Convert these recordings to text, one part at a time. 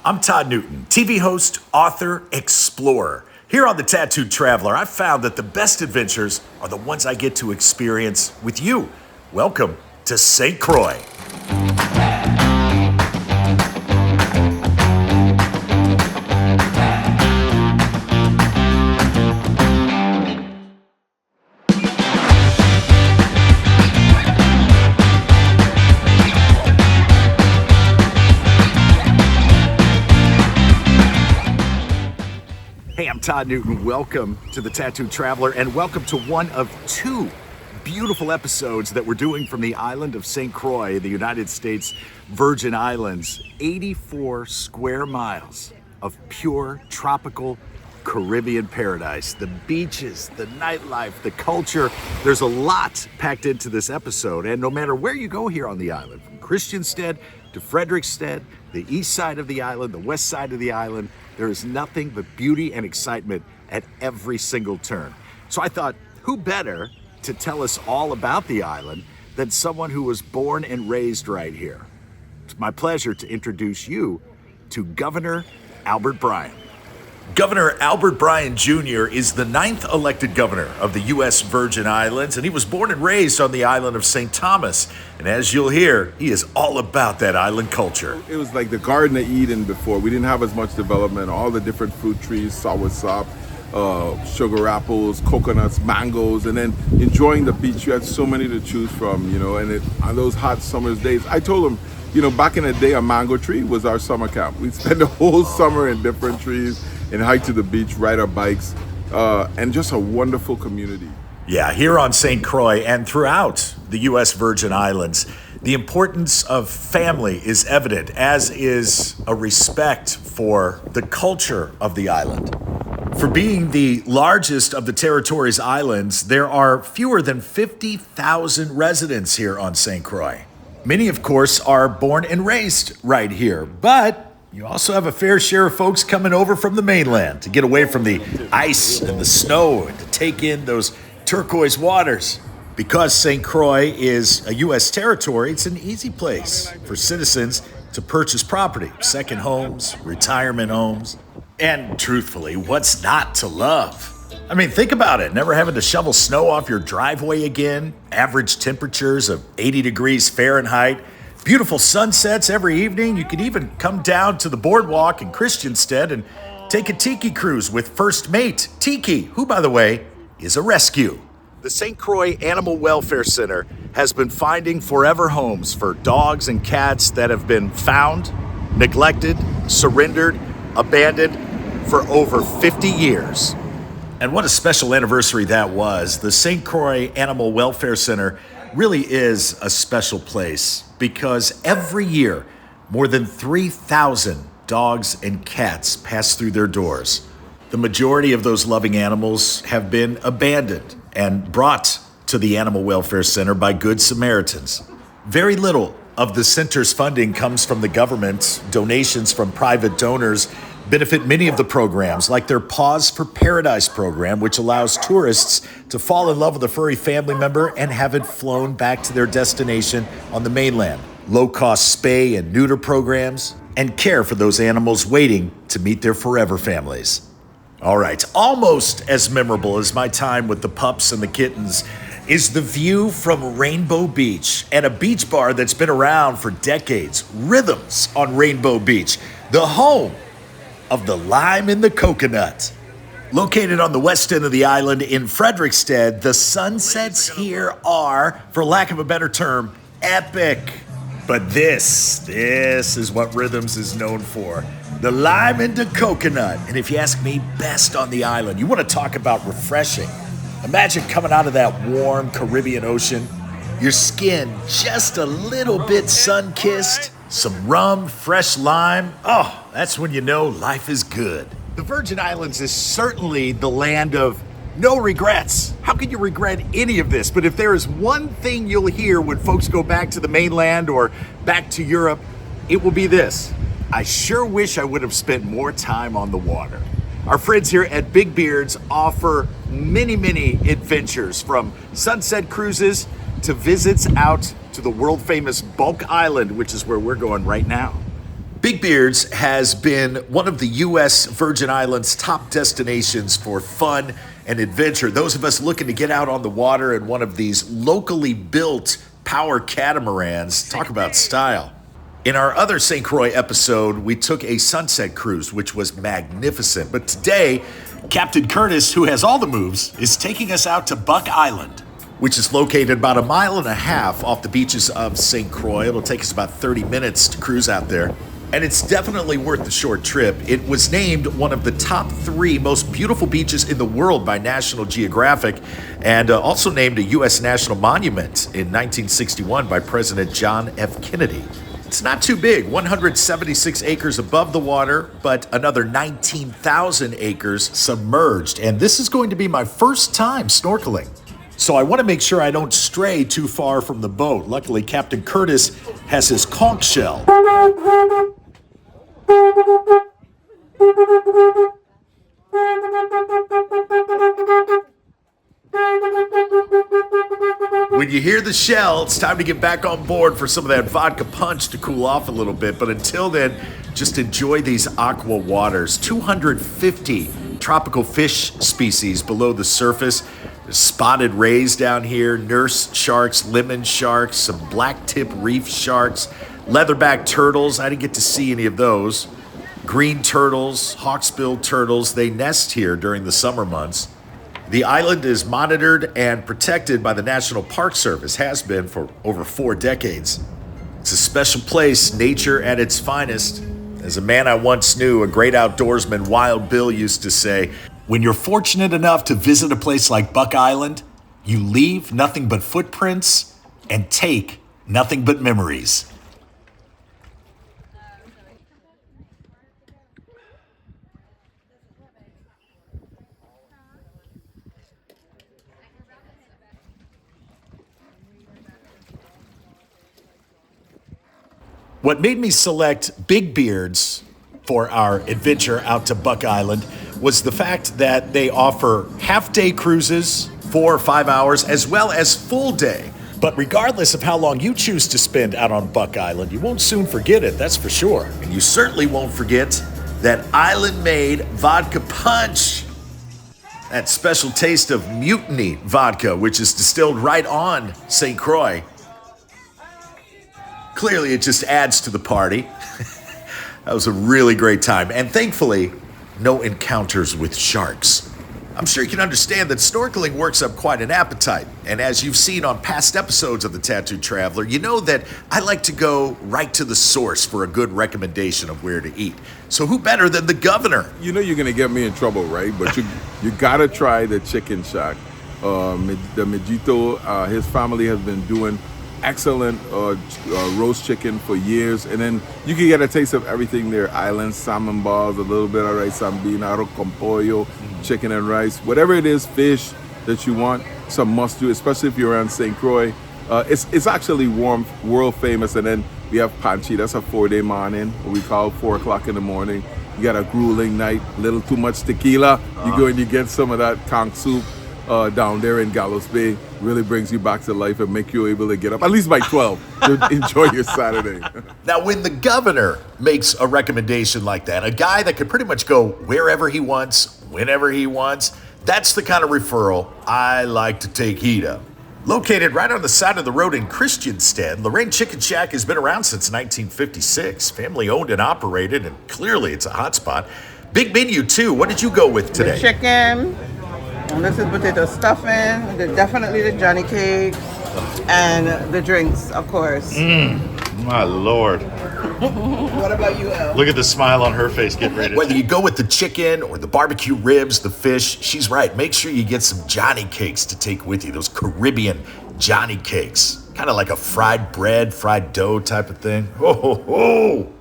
I'm Todd Newton, TV host, author, explorer. Here on The Tattooed Traveler, I've found that the best adventures are the ones I get to experience with you. Welcome to St. Croix. Hey, I'm Todd Newton. Welcome to The Tattooed Traveler, and welcome to one of two beautiful episodes that we're doing from the island of St. Croix, the United States Virgin Islands. 84 square miles of pure tropical Caribbean paradise. The beaches, the nightlife, the culture. There's a lot packed into this episode, and no matter where you go here on the island, from Christiansted to Frederiksted, the east side of the island, the west side of the island, there is nothing but beauty and excitement at every single turn. So I thought, who better to tell us all about the island than someone who was born and raised right here? It's my pleasure to introduce you to Governor Albert Bryan. Governor Albert Bryan Jr. is the 9th elected governor of the U.S. Virgin Islands, and he was born and raised on the island of St. Thomas. And as you'll hear, he is all about that island culture. It was like the Garden of Eden before. We didn't have as much development. All the different fruit trees, soursop, sugar apples, coconuts, mangoes, and then enjoying the beach. You had so many to choose from, and on those hot summer's days, I told him, back in the day, a mango tree was our summer camp. We'd spend the whole summer in different trees and hike to the beach, ride our bikes, and just a wonderful community. Yeah, here on St. Croix and throughout the U.S. Virgin Islands, the importance of family is evident, as is a respect for the culture of the island. For being the largest of the territory's islands, there are fewer than 50,000 residents here on St. Croix. Many, of course, are born and raised right here, but you also have a fair share of folks coming over from the mainland to get away from the ice and the snow and to take in those turquoise waters. Because St. Croix is a U.S. territory, it's an easy place for citizens to purchase property, second homes, retirement homes, and truthfully, what's not to love? I mean, think about it. Never having to shovel snow off your driveway again, average temperatures of 80 degrees Fahrenheit, beautiful sunsets every evening. You could even come down to the boardwalk in Christiansted and take a tiki cruise with first mate Tiki, who, by the way, is a rescue. The St. Croix Animal Welfare Center has been finding forever homes for dogs and cats that have been found, neglected, surrendered, abandoned for over 50 years. And what a special anniversary that was. The St. Croix Animal Welfare Center really is a special place because every year, more than 3,000 dogs and cats pass through their doors. The majority of those loving animals have been abandoned and brought to the Animal Welfare Center by Good Samaritans. Very little of the center's funding comes from the government. Donations from private donors benefit many of the programs, like their Paws for Paradise program, which allows tourists to fall in love with a furry family member and have it flown back to their destination on the mainland. Low-cost spay and neuter programs, and care for those animals waiting to meet their forever families. All right, almost as memorable as my time with the pups and the kittens is the view from Rainbow Beach and a beach bar that's been around for decades, Rhythms on Rainbow Beach, the home of the lime and the coconut. Located on the west end of the island in Frederiksted, the sunsets here are, for lack of a better term, epic. But this is what Rhythms is known for. The lime and the coconut. And if you ask me, best on the island. You want to talk about refreshing. Imagine coming out of that warm Caribbean Ocean, your skin just a little bit sun-kissed, some rum, fresh lime. Oh, that's when you know life is good. The Virgin Islands is certainly the land of no regrets. How can you regret any of this? But if there is one thing you'll hear when folks go back to the mainland or back to Europe, it will be this: I sure wish I would have spent more time on the water. Our friends here at Big Beards offer many, many adventures, from sunset cruises to visits out to the world famous Bulk Island, which is where we're going right now. Big Beards has been one of the U.S. Virgin Islands' top destinations for fun and adventure. Those of us looking to get out on the water in one of these locally built power catamarans, talk about style. In our other St. Croix episode, we took a sunset cruise, which was magnificent. But today, Captain Curtis, who has all the moves, is taking us out to Buck Island, which is located about 1.5 miles off the beaches of St. Croix. It'll take us about 30 minutes to cruise out there. And it's definitely worth the short trip. It was named one of the top 3 most beautiful beaches in the world by National Geographic, and also named a U.S. National Monument in 1961 by President John F. Kennedy. It's not too big, 176 acres above the water, but another 19,000 acres submerged. And this is going to be my first time snorkeling. So I want to make sure I don't stray too far from the boat. Luckily, Captain Curtis has his conch shell. When you hear the shell, it's time to get back on board for some of that vodka punch to cool off a little bit. But until then, just enjoy these aqua waters. 250 tropical fish species below the surface. There's spotted rays down here, nurse sharks, lemon sharks, some black-tip reef sharks, leatherback turtles. I didn't get to see any of those. Green turtles, hawksbill turtles, they nest here during the summer months. The island is monitored and protected by the National Park Service, has been for over 4 decades. It's a special place, nature at its finest. As a man I once knew, a great outdoorsman, Wild Bill, used to say, when you're fortunate enough to visit a place like Buck Island, you leave nothing but footprints and take nothing but memories. What made me select Big Beards for our adventure out to Buck Island was the fact that they offer half-day cruises, 4 or 5 hours, as well as full day. But regardless of how long you choose to spend out on Buck Island, you won't soon forget it, that's for sure. And you certainly won't forget that island-made vodka punch. That special taste of Mutiny vodka, which is distilled right on St. Croix. Clearly, it just adds to the party. That was a really great time. And thankfully, no encounters with sharks. I'm sure you can understand that snorkeling works up quite an appetite. And as you've seen on past episodes of The Tattooed Traveler, you know that I like to go right to the source for a good recommendation of where to eat. So who better than the governor? You know you're gonna get me in trouble, right? But you gotta try the Chicken Shack. The Mejito, his family has been doing excellent roast chicken for years, and then you can get a taste of everything there. Island salmon balls, a little bit of rice sambina, arroz con pollo, chicken and rice, whatever it is, fish that you want. It's a must do, especially if you're around St. Croix. It's actually warm, world famous. And then we have Panchi, that's a 4-day morning, what we call 4 o'clock in the morning. You got a grueling night, a little too much tequila. You go and you get some of that conch soup down there in Gallows Bay. Really brings you back to life and make you able to get up at least by 12 to enjoy your Saturday. Now, when the governor makes a recommendation like that, a guy that could pretty much go wherever he wants, whenever he wants, that's the kind of referral I like to take heed of. Located right on the side of the road in Christiansted, Lorraine Chicken Shack has been around since 1956. Family owned and operated, and clearly it's a hot spot. Big menu, too. What did you go with today? The chicken. And this is potato stuffing, definitely the Johnny cake, and the drinks, of course. My Lord. What about you, El? Look at the smile on her face getting ready. Whether you go with the chicken or the barbecue ribs, the fish, she's right. Make sure you get some Johnny cakes to take with you, those Caribbean Johnny cakes. Kind of like a fried bread, fried dough type of thing. Ho, ho, ho.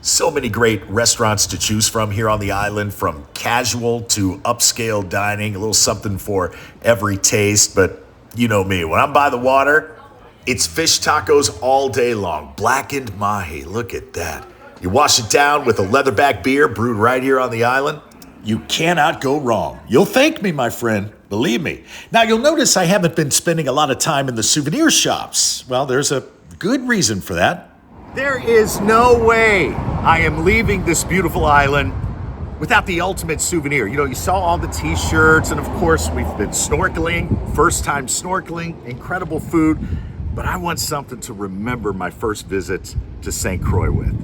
So many great restaurants to choose from here on the island, from casual to upscale dining, a little something for every taste. But you know me, when I'm by the water, it's fish tacos all day long. Blackened mahi, look at that. You wash it down with a leatherback beer brewed right here on the island. You cannot go wrong. You'll thank me, my friend, believe me. Now, you'll notice I haven't been spending a lot of time in the souvenir shops. Well, there's a good reason for that. There is no way I am leaving this beautiful island without the ultimate souvenir. You know, you saw all the t-shirts, and of course we've been snorkeling, first time snorkeling, incredible food, but I want something to remember my first visit to St. Croix with.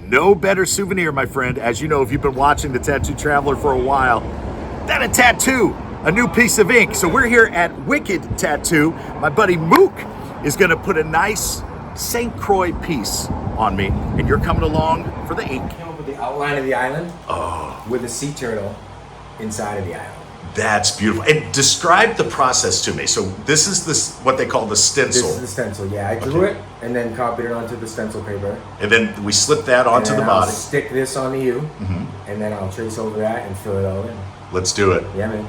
No better souvenir, my friend, as you know, if you've been watching The Tattoo Traveler for a while, than a tattoo, a new piece of ink. So we're here at Wicked Tattoo. My buddy Mook is gonna put a nice St. Croix piece on me, and you're coming along for the ink. Came up with the outline of the island with a sea turtle inside of the island. That's beautiful. And describe the process to me. So this is what they call the stencil. This is the stencil, yeah. I drew it and then copied it onto the stencil paper. And then we slip that onto the I'll body. stick this onto you, and then I'll trace over that and fill it all in. Let's do it. Yeah, man.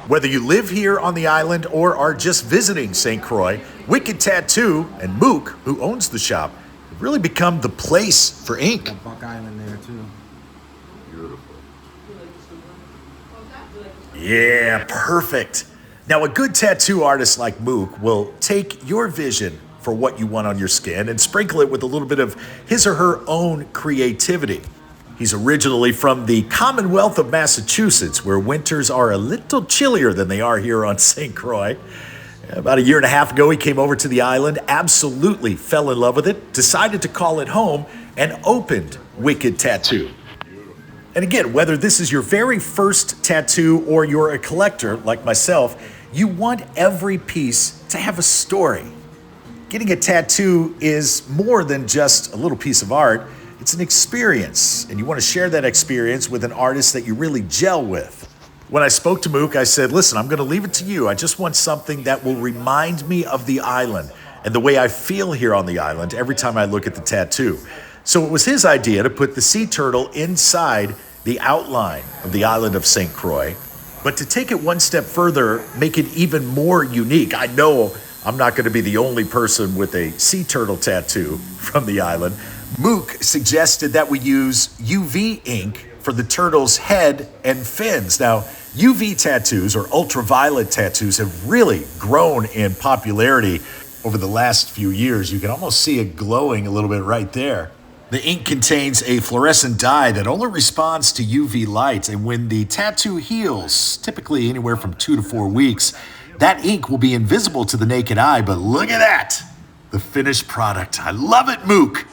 Whether you live here on the island or are just visiting St. Croix, Wicked Tattoo and Mook, who owns the shop, have really become the place for ink. Got Buck Island there too. Beautiful. Yeah, perfect. Now, a good tattoo artist like Mook will take your vision for what you want on your skin and sprinkle it with a little bit of his or her own creativity. He's originally from the Commonwealth of Massachusetts, where winters are a little chillier than they are here on St. Croix. About a year and a half ago, he came over to the island, absolutely fell in love with it, decided to call it home, and opened Wicked Tattoo. And again, whether this is your very first tattoo or you're a collector like myself, you want every piece to have a story. Getting a tattoo is more than just a little piece of art. It's an experience, and you want to share that experience with an artist that you really gel with. When I spoke to Mook, I said, listen, I'm going to leave it to you. I just want something that will remind me of the island and the way I feel here on the island every time I look at the tattoo. So it was his idea to put the sea turtle inside the outline of the island of St. Croix, but to take it one step further, make it even more unique. I know I'm not going to be the only person with a sea turtle tattoo from the island. Mook suggested that we use UV ink for the turtle's head and fins. Now, UV tattoos or ultraviolet tattoos have really grown in popularity over the last few years. You can almost see it glowing a little bit right there. The ink contains a fluorescent dye that only responds to UV light, and when the tattoo heals, typically anywhere from 2 to 4 weeks, that ink will be invisible to the naked eye. But look at that, the finished product. I love it, Mook.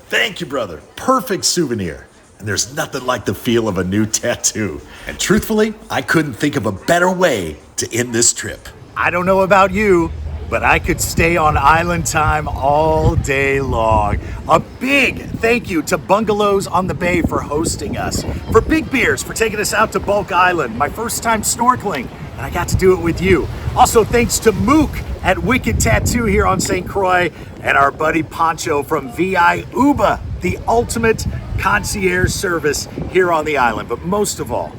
Thank you, brother. Perfect souvenir. And there's nothing like the feel of a new tattoo. And truthfully, I couldn't think of a better way to end this trip. I don't know about you, but I could stay on island time all day long. A big thank you to Bungalows on the Bay for hosting us, for Big Beers for taking us out to Bulk Island, my first time snorkeling, and I got to do it with you. Also, thanks to Mook at Wicked Tattoo here on St. Croix, and our buddy Pancho from VI Uba, the ultimate concierge service here on the island. But most of all,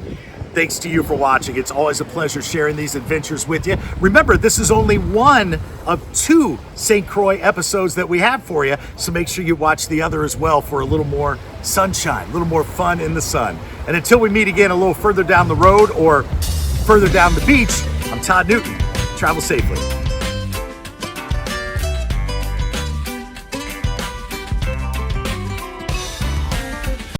thanks to you for watching. It's always a pleasure sharing these adventures with you. Remember, this is only one of 2 St. Croix episodes that we have for you, so make sure you watch the other as well for a little more sunshine, a little more fun in the sun. And until we meet again a little further down the road or further down the beach, I'm Todd Newton. Travel safely.